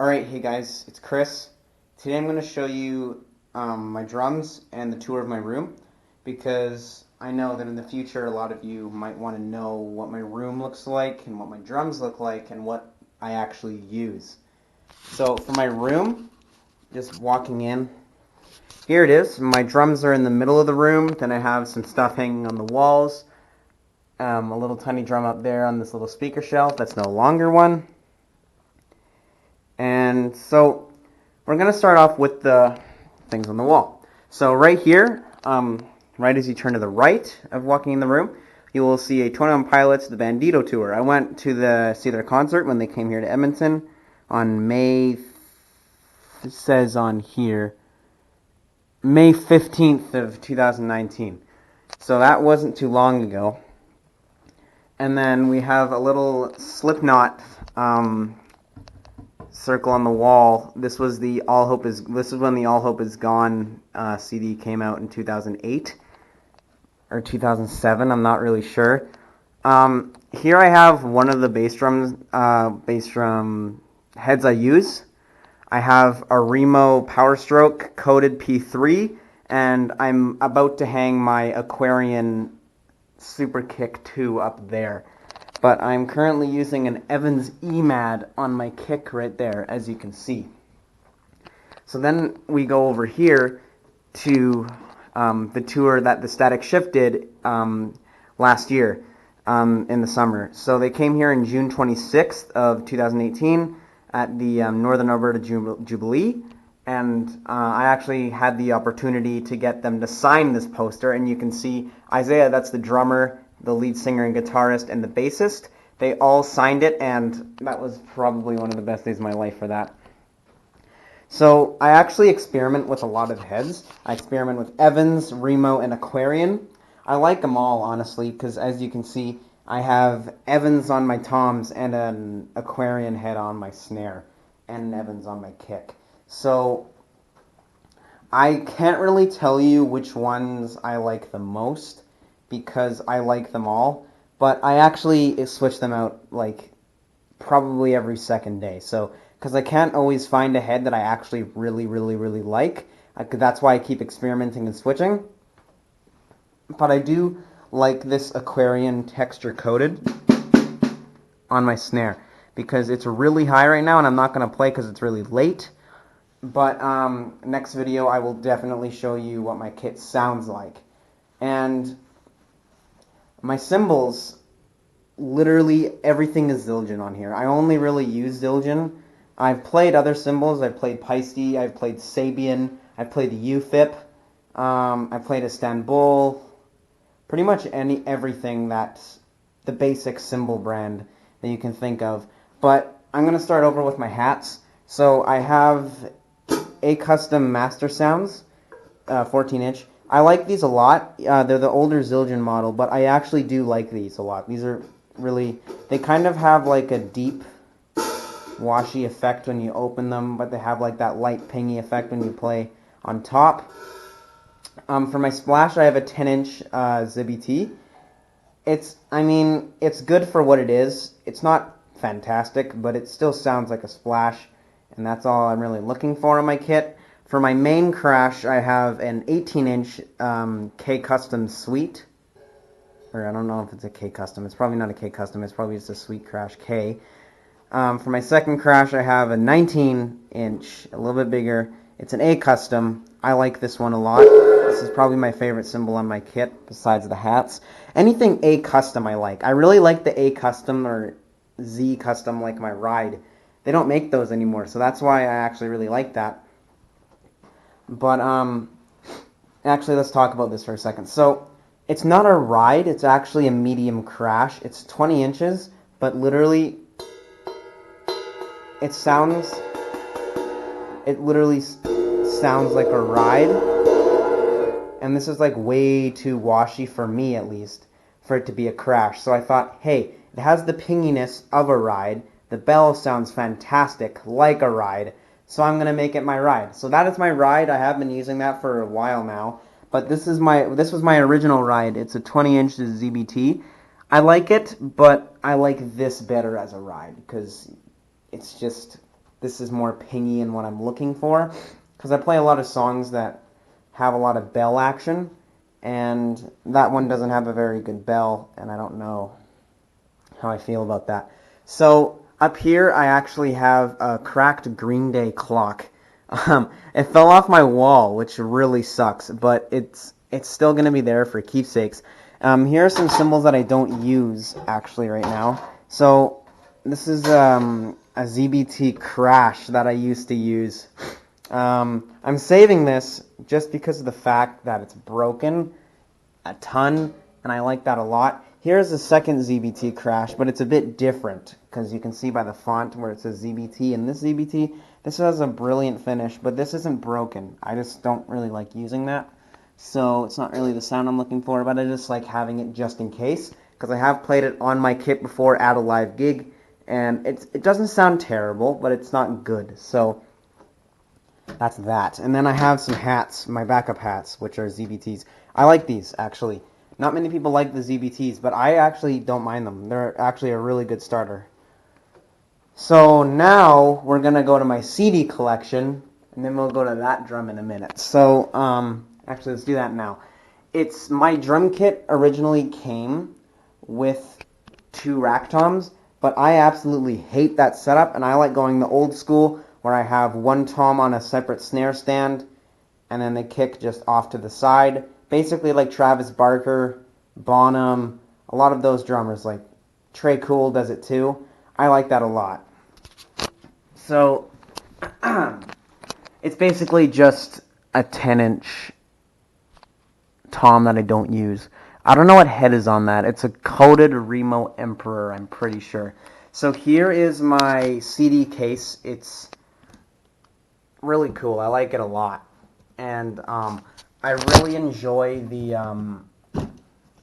Alright, hey guys, it's Chris. Today I'm going to show you my drums and the tour of my room because I know that in the future a lot of you might want to know what my room looks like and what my drums look like and what I actually use. So for my room, just walking in, here it is. My drums are in the middle of the room, then I have some stuff hanging on the walls, a little tiny drum up there on this little speaker shelf that's no longer one. And so we're going to start off with the things on the wall. So right here, right as you turn to the right of walking in the room, you will see a 21 Pilots The Bandito Tour. I went to see their concert when they came here to Edmonton on May 15th of 2019. So that wasn't too long ago. And then we have a little Slipknot circle on the wall. This is when the All Hope Is Gone CD came out in 2008 or 2007. I'm not really sure. Here I have one of the bass drum heads I use. I have a Remo Power Stroke coated P3, and I'm about to hang my Aquarian Super Kick 2 up there. But I'm currently using an Evans EMAD on my kick right there, as you can see. So then we go over here to the tour that the Static Shift did last year in the summer. So they came here in June 26th of 2018 at the Northern Alberta Jubilee, and I actually had the opportunity to get them to sign this poster, and you can see Isaiah, that's the drummer, the lead singer and guitarist, and the bassist. They all signed it, and that was probably one of the best days of my life for that. So I actually experiment with a lot of heads. I experiment with Evans, Remo, and Aquarian. I like them all, honestly, because as you can see, I have Evans on my toms and an Aquarian head on my snare, and an Evans on my kick. So I can't really tell you which ones I like the most, because I like them all, but I actually switch them out like probably every second day. So, because I can't always find a head that I actually really like, that's why I keep experimenting and switching. But I do like this Aquarian texture coated on my snare because it's really high right now, and I'm not going to play because it's really late. But next video I will definitely show you what my kit sounds like. And my cymbals, literally everything is Zildjian on here. I only really use Zildjian. I've played other cymbals. I've played Paiste, I've played Sabian, I've played the UFIP, I've played Istanbul, pretty much everything that's the basic cymbal brand that you can think of. But I'm going to start over with my hats. So I have a custom Master Sounds, 14-inch. I like these a lot. They're the older Zildjian model, but I actually do like these a lot. These are really, they kind of have like a deep washy effect when you open them, but they have like that light pingy effect when you play on top. For my splash, I have a 10-inch ZBT. It's good for what it is. It's not fantastic, but it still sounds like a splash, and that's all I'm really looking for in my kit. For my main crash, I have an 18-inch K Custom Sweet. Or I don't know if it's a K Custom. It's probably not a K Custom. It's probably just a Sweet Crash K. For my second crash, I have a 19-inch, a little bit bigger. It's an A Custom. I like this one a lot. This is probably my favorite cymbal on my kit, besides the hats. Anything A Custom I like. I really like the A Custom or Z Custom, like my Ride. They don't make those anymore, so that's why I actually really like that. But, actually, let's talk about this for a second. So, it's not a Ride, it's actually a medium crash. It's 20 inches, but literally, it literally sounds like a Ride. And this is like way too washy for me, at least, for it to be a crash. So I thought, hey, it has the pinginess of a Ride. The bell sounds fantastic, like a Ride. So I'm going to make it my Ride. So that is my Ride. I have been using that for a while now. But this was my original Ride. It's a 20-inch ZBT. I like it, but I like this better as a Ride because it's just this is more pingy in what I'm looking for, because I play a lot of songs that have a lot of bell action, and that one doesn't have a very good bell, and I don't know how I feel about that. So up here, I actually have a cracked Green Day clock. It fell off my wall, which really sucks, but it's still going to be there for keepsakes. Here are some symbols that I don't use, actually, right now. So this is a ZBT Crash that I used to use. I'm saving this just because of the fact that it's broken a ton, and I like that a lot. Here's the second ZBT Crash, but it's a bit different, because you can see by the font where it says ZBT, and this ZBT, this has a brilliant finish, but this isn't broken. I just don't really like using that, so it's not really the sound I'm looking for, but I just like having it just in case, because I have played it on my kit before at a live gig, and it doesn't sound terrible, but it's not good, so that's that. And then I have some hats, my backup hats, which are ZBTs. I like these, actually. Not many people like the ZBTs, but I actually don't mind them. They're actually a really good starter. So now we're going to go to my CD collection, and then we'll go to that drum in a minute. So, actually, let's do that now. My drum kit originally came with 2 rack toms, but I absolutely hate that setup, and I like going the old school, where I have 1 tom on a separate snare stand, and then the kick just off to the side. Basically like Travis Barker, Bonham, a lot of those drummers, like Trey Cool does it too. I like that a lot. So, it's basically just a 10-inch tom that I don't use. I don't know what head is on that. It's a coated Remo Emperor, I'm pretty sure. So here is my CD case. It's really cool. I like it a lot. And I really enjoy the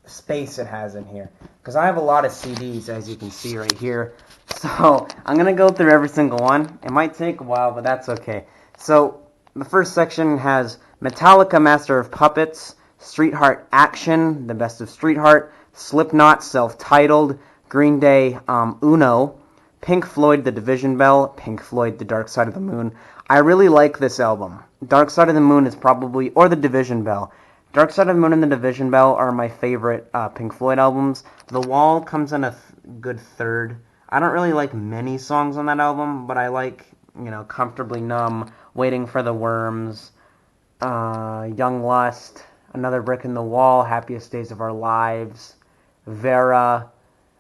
space it has in here, because I have a lot of CDs, as you can see right here. So I'm going to go through every single one. It might take a while, but that's okay. So the first section has Metallica, Master of Puppets, Streetheart Action, The Best of Streetheart, Slipknot, Self-Titled, Green Day, Uno, Pink Floyd, The Division Bell, Pink Floyd, The Dark Side of the Moon. I really like this album. Dark Side of the Moon is probably, or The Division Bell. Dark Side of the Moon and The Division Bell are my favorite Pink Floyd albums. The Wall comes in a good third. I don't really like many songs on that album, but I like, Comfortably Numb, Waiting for the Worms, Young Lust, Another Brick in the Wall, Happiest Days of Our Lives, Vera,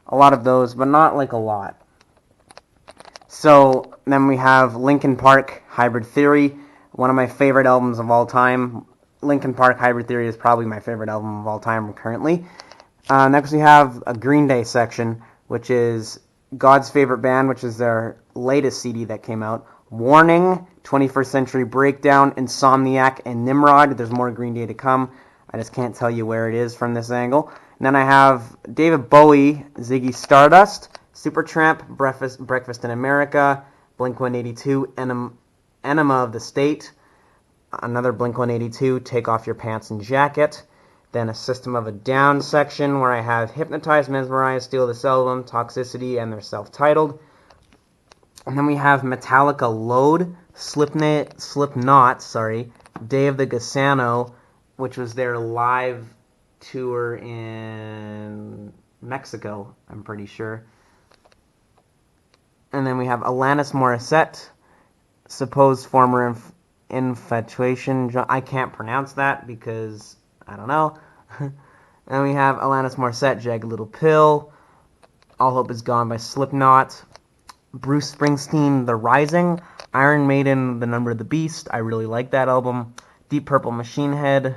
a lot of those, but not like a lot. So then we have Linkin Park, Hybrid Theory, one of my favorite albums of all time. Linkin Park, Hybrid Theory is probably my favorite album of all time currently. Next we have a Green Day section, which is God's Favorite Band, which is their latest CD that came out. Warning, 21st Century Breakdown, Insomniac, and Nimrod. There's more Green Day to come. I just can't tell you where it is from this angle. And then I have David Bowie, Ziggy Stardust, Supertramp, Breakfast in America, Blink-182, Enema of the State, another Blink-182, Take Off Your Pants and Jacket, then a System of a Down section where I have Hypnotize, Mesmerize, Steal This Album, Toxicity, and their self-titled. And then we have Metallica Load, Slipknot, Day of the Gusano, which was their live tour in Mexico, I'm pretty sure. And then we have Alanis Morissette, Supposed Former Infatuation. I can't pronounce that because I don't know. And we have Alanis Morissette, Jagged Little Pill, All Hope Is Gone by Slipknot, Bruce Springsteen, The Rising, Iron Maiden, The Number of the Beast. I really like that album. Deep Purple, Machine Head,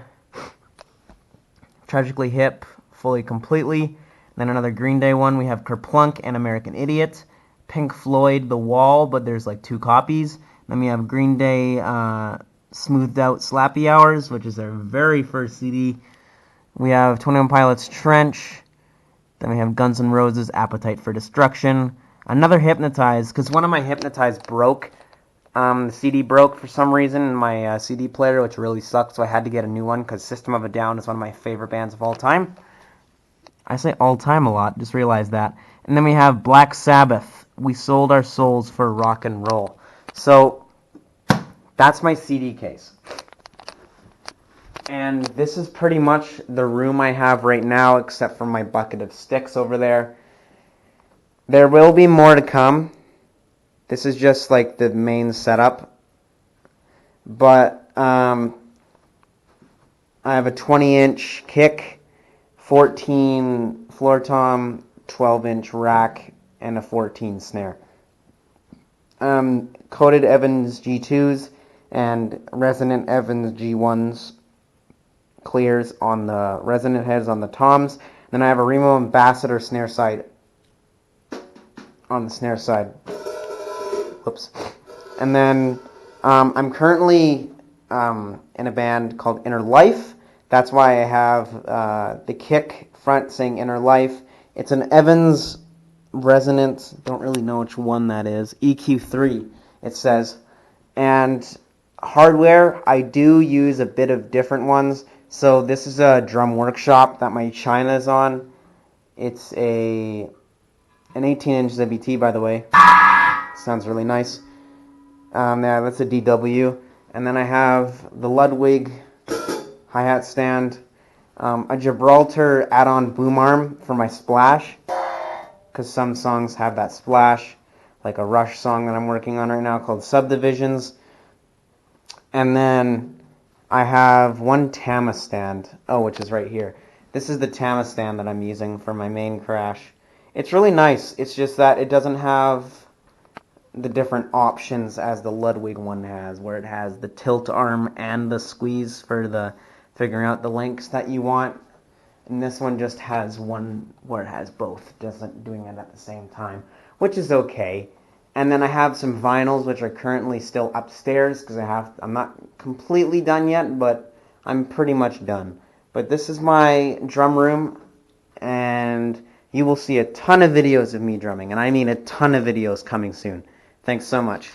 Tragically Hip, Fully Completely. Then another Green Day one. We have Kerplunk and American Idiot. Pink Floyd, The Wall, but there's like 2 copies. Then we have Green Day, Smoothed Out Slappy Hours, which is their very first CD. We have 21 Pilots, Trench. Then we have Guns N' Roses, Appetite for Destruction. Another Hypnotize, because one of my Hypnotize broke. The CD broke for some reason in my CD player, which really sucked, so I had to get a new one, because System of a Down is one of my favorite bands of all time. I say all time a lot, just realized that. And then we have Black Sabbath, We Sold Our Souls for Rock and Roll. So that's my CD case. And this is pretty much the room I have right now, except for my bucket of sticks over there. There will be more to come. This is just like the main setup. But I have a 20-inch kick, 14 floor tom, 12-inch rack, and a 14 snare. Coated Evans G2s and resonant Evans G1s clears on the resonant heads on the toms. Then I have a Remo Ambassador snare side on the snare side. Whoops. And then I'm currently in a band called Inner Life. That's why I have the kick front saying Inner Life. It's an Evans resonance, don't really know which one that is, EQ3 it says. And hardware, I do use a bit of different ones. So this is a drum workshop that my China is on. It's an 18-inch ZBT, by the way. Sounds really nice. Yeah, that's a DW. And then I have the Ludwig hi-hat stand, a Gibraltar add-on boom arm for my splash, because some songs have that splash, like a Rush song that I'm working on right now called Subdivisions. And then I have one Tama stand, which is right here. This is the Tama stand that I'm using for my main crash. It's really nice. It's just that it doesn't have the different options as the Ludwig one has, where it has the tilt arm and the squeeze for the figuring out the lengths that you want. And this one just has one where it has both, doesn't doing it at the same time, which is okay. And then I have some vinyls which are currently still upstairs because I'm not completely done yet, but I'm pretty much done. But this is my drum room, and you will see a ton of videos of me drumming, and I mean a ton of videos coming soon. Thanks so much.